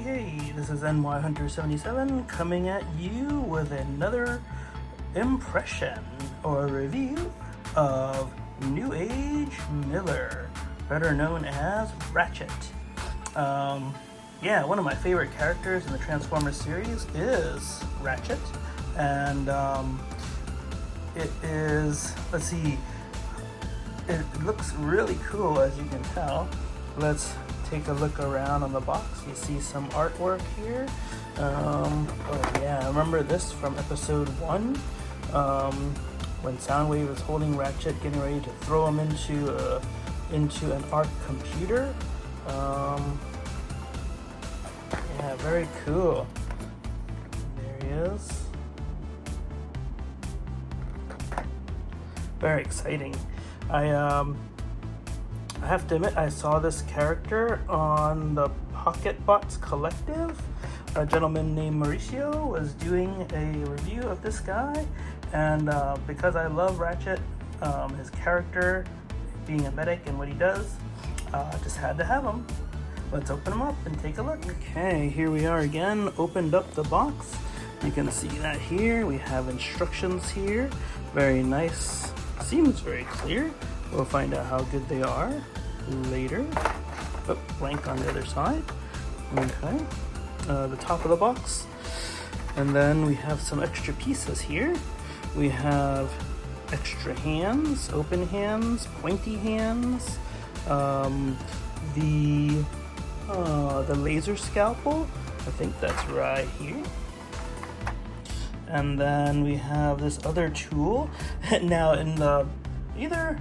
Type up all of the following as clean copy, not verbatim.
Hey, this is NY Hunter 77 coming at you with another impression or review of NewAge Miller, better known as Ratchet. Yeah, one of my favorite characters in the Transformers series is Ratchet, and it is, let's see, it looks really cool, as you can tell. Let's take a look around on the box. You see some artwork here. Oh yeah, I remember this from episode 1, when Soundwave is holding Ratchet, getting ready to throw him into an ARC computer. Yeah, very cool. There he is. Very exciting. I have to admit, I saw this character on the Pocketbot collective. A gentleman named Mauricio was doing a review of this guy, and because I love Ratchet, his character, being a medic and what he does, just had to have him. Let's open him up and take a look. Okay, here we are again, opened up the box. You can see that here. We have instructions here. Very nice. Seems very clear. We'll find out how good they are later. Oh, blank on the other side. Okay. The top of the box. And then we have some extra pieces here. We have extra hands, open hands, pointy hands, the laser scalpel. I think that's right here. And then we have this other tool. Now in the either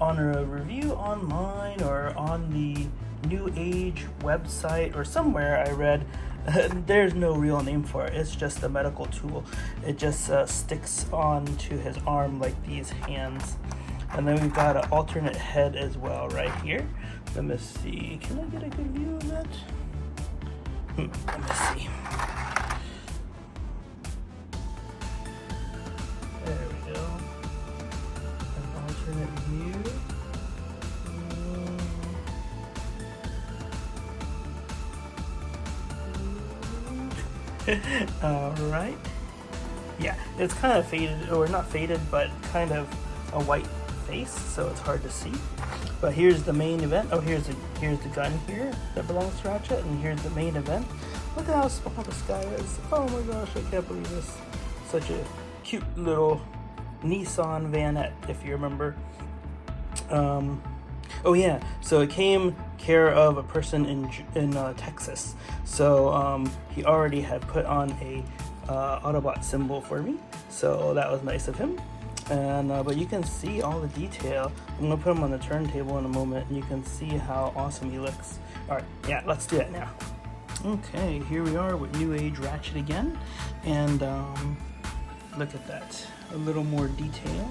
on a review online or on the NewAge website or somewhere I read, there's no real name for it. It's just a medical tool. It just sticks onto his arm like these hands. And then we've got an alternate head as well right here. Let me see. Can I get a good view of that? Let me see. There we go. An alternate view. Alright. Yeah, it's kind of faded, or not faded, but kind of a white face, so it's hard to see. But here's the main event. Oh, here's the gun here that belongs to Ratchet, and here's the main event. Look at how small this guy is. Oh my gosh, I can't believe this. Such a cute little Nissan Vanette, if you remember. Oh yeah, so it came care of a person in Texas. So he already had put on a Autobot symbol for me, so that was nice of him. And but you can see all the detail. I'm gonna put him on the turntable in a moment, and you can see how awesome he looks. All right, yeah, let's do that now. Okay, here we are with NewAge Ratchet again, and look at that, a little more detail.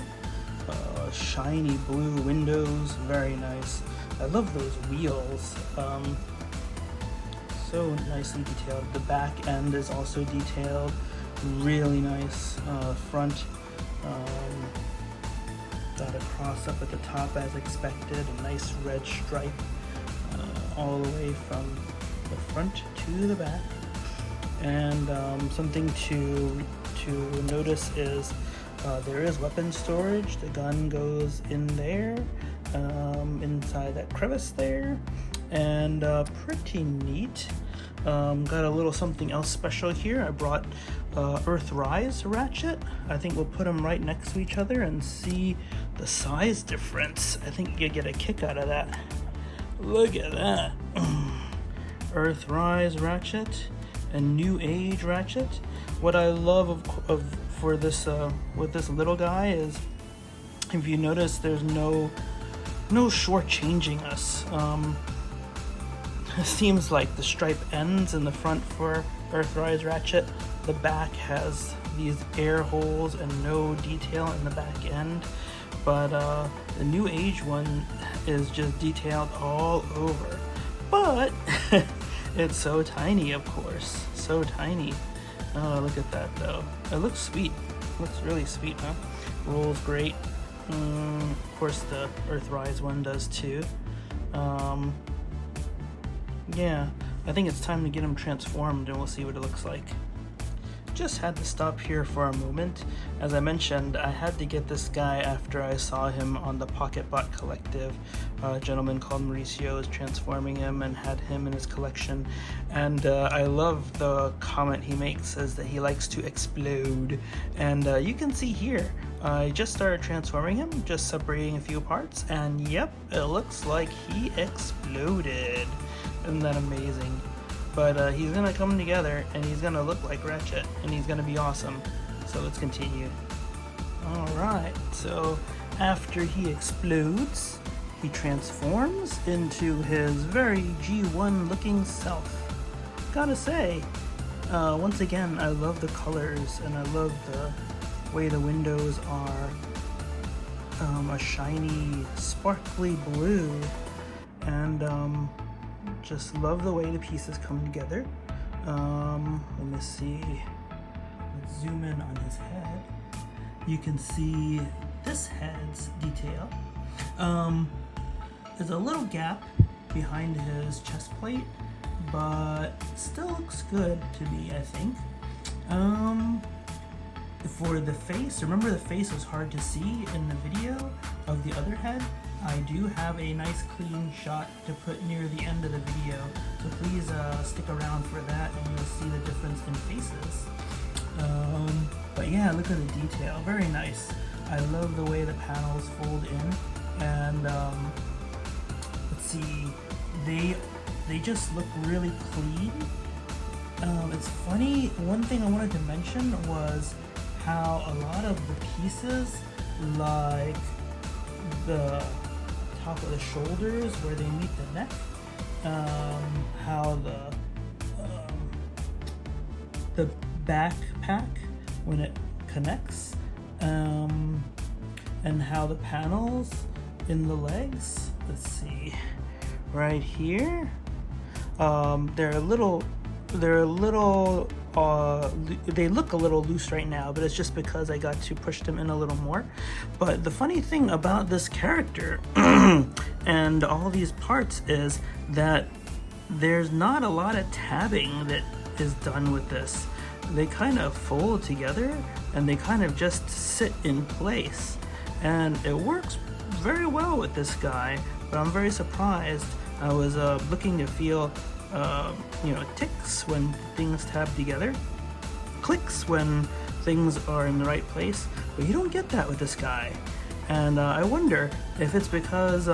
Shiny blue windows, very nice. I love those wheels. So nicely detailed. The back end is also detailed, really nice. Front. Got a cross up at the top as expected, a nice red stripe all the way from the front to the back. And something to notice is there is weapon storage. The gun goes in there, inside that crevice there, and pretty neat. Got a little something else special here. I brought Earthrise Ratchet. I think we'll put them right next to each other and see the size difference. I think you get a kick out of that. Look at that. Earthrise Ratchet and NewAge Ratchet. What I love for this with this little guy is, if you notice, there's no shortchanging us. It seems like the stripe ends in the front for Earthrise Ratchet. The back has these air holes and no detail in the back end. But the NewAge one is just detailed all over. But it's so tiny, of course. So tiny. Oh, look at that though. It looks sweet. Looks really sweet, huh? Rolls great. Of course the Earthrise one does too. Yeah, I think it's time to get him transformed and we'll see what it looks like. Just had to stop here for a moment. As I mentioned, I had to get this guy after I saw him on the Pocketbot collective. A gentleman called Mauricio is transforming him and had him in his collection. And I love the comment he makes, says that he likes to explode. And you can see here, I just started transforming him, just separating a few parts, and yep, it looks like he exploded. Isn't that amazing? But he's gonna come together and he's gonna look like Ratchet and he's gonna be awesome. So let's continue. Alright, so after he explodes, he transforms into his very G1 looking self. Gotta say, once again, I love the colors and I love the way the windows are a shiny, sparkly blue, and just love the way the pieces come together. Let me see. Let's zoom in on his head. You can see this head's detail. There's a little gap behind his chest plate, but still looks good to me, I think. For the face, remember the face was hard to see in the video of the other head. I do have a nice clean shot to put near the end of the video, so please stick around for that and you'll see the difference in faces. But yeah, look at the detail, very nice. I love the way the panels fold in, and let's see, they just look really clean. It's funny, one thing I wanted to mention was how a lot of the pieces, like the top of the shoulders where they meet the neck, how the backpack when it connects, and how the panels in the legs, let's see, right here, they look a little loose right now, but it's just because I got to push them in a little more. But the funny thing about this character and all these parts is that there's not a lot of tabbing that is done with this. They kind of fold together and they kind of just sit in place, and it works very well with this guy. But I'm very surprised. I was looking to feel ticks when things tab together, clicks when things are in the right place, but you don't get that with this guy. And I wonder if it's because,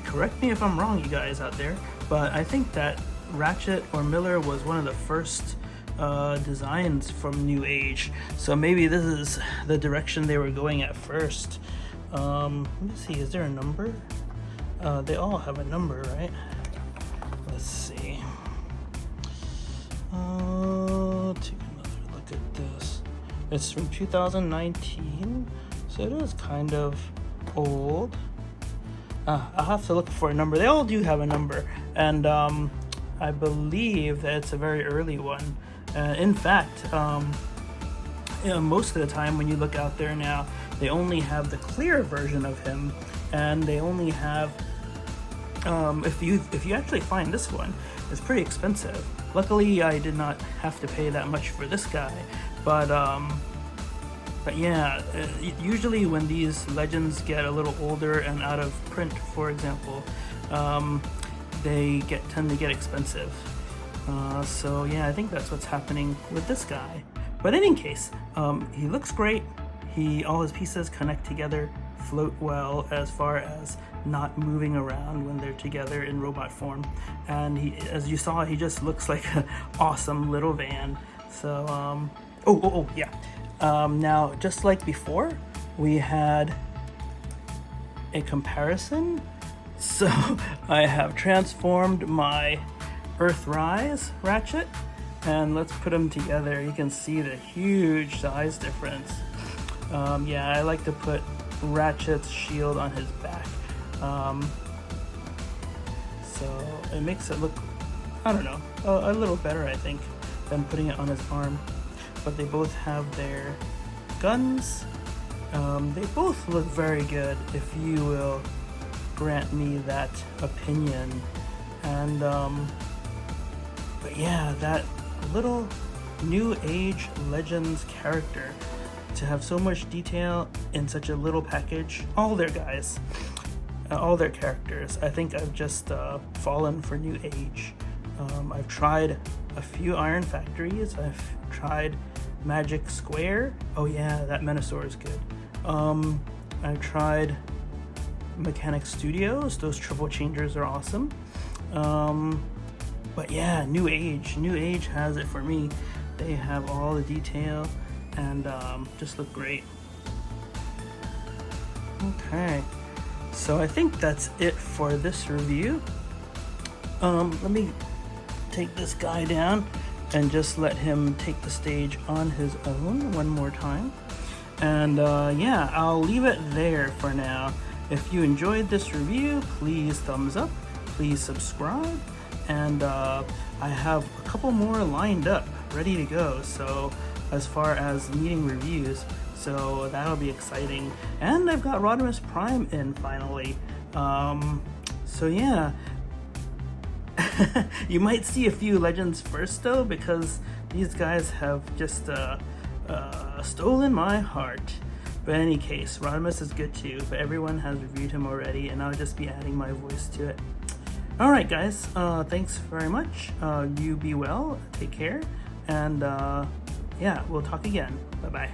correct me if I'm wrong, you guys out there, but I think that Ratchet or Miller was one of the first designs from NewAge, so maybe this is the direction they were going at first. Let me see, is there a number? They all have a number, right? Let's see. Take another look at this. It's from 2019, so it is kind of old. I'll have to look for a number. They all do have a number, and I believe that it's a very early one. In fact, most of the time when you look out there now, they only have the clear version of him, and they only have if you actually find this one, it's pretty expensive. Luckily, I did not have to pay that much for this guy, but yeah, usually when these legends get a little older and out of print, for example, they tend to get expensive. So yeah, I think that's what's happening with this guy. But in any case, he looks great. All his pieces connect together, float well as far as not moving around when they're together in robot form. And he, as you saw, he just looks like an awesome little van. So, yeah. Now, just like before, we had a comparison. So I have transformed my Earthrise Ratchet, and let's put them together. You can see the huge size difference. Yeah, I like to put Ratchet's shield on his back. So it makes it look, I don't know, a little better, I think, than putting it on his arm. But they both have their guns. They both look very good, if you will grant me that opinion. And But yeah, that little New Age Legends character, to have so much detail in such a little package. All their guys, all their characters. I think I've just fallen for New Age. I've tried a few Iron Factories. I've tried Magic Square. Oh yeah, that Menasor is good. I've tried Mechanic Studios. Those triple changers are awesome. But yeah, New Age has it for me. They have all the detail and just look great. Okay, so I think that's it for this review. Let me take this guy down and just let him take the stage on his own one more time. And yeah, I'll leave it there for now. If you enjoyed this review, please thumbs up, please subscribe, and I have a couple more lined up, ready to go. So as far as needing reviews, so that'll be exciting. And I've got Rodimus Prime in finally. So yeah. You might see a few legends first though, because these guys have just stolen my heart. But in any case, Rodimus is good too, but everyone has reviewed him already, and I'll just be adding my voice to it. Alright guys, thanks very much. You be well, take care, and yeah, we'll talk again. Bye bye.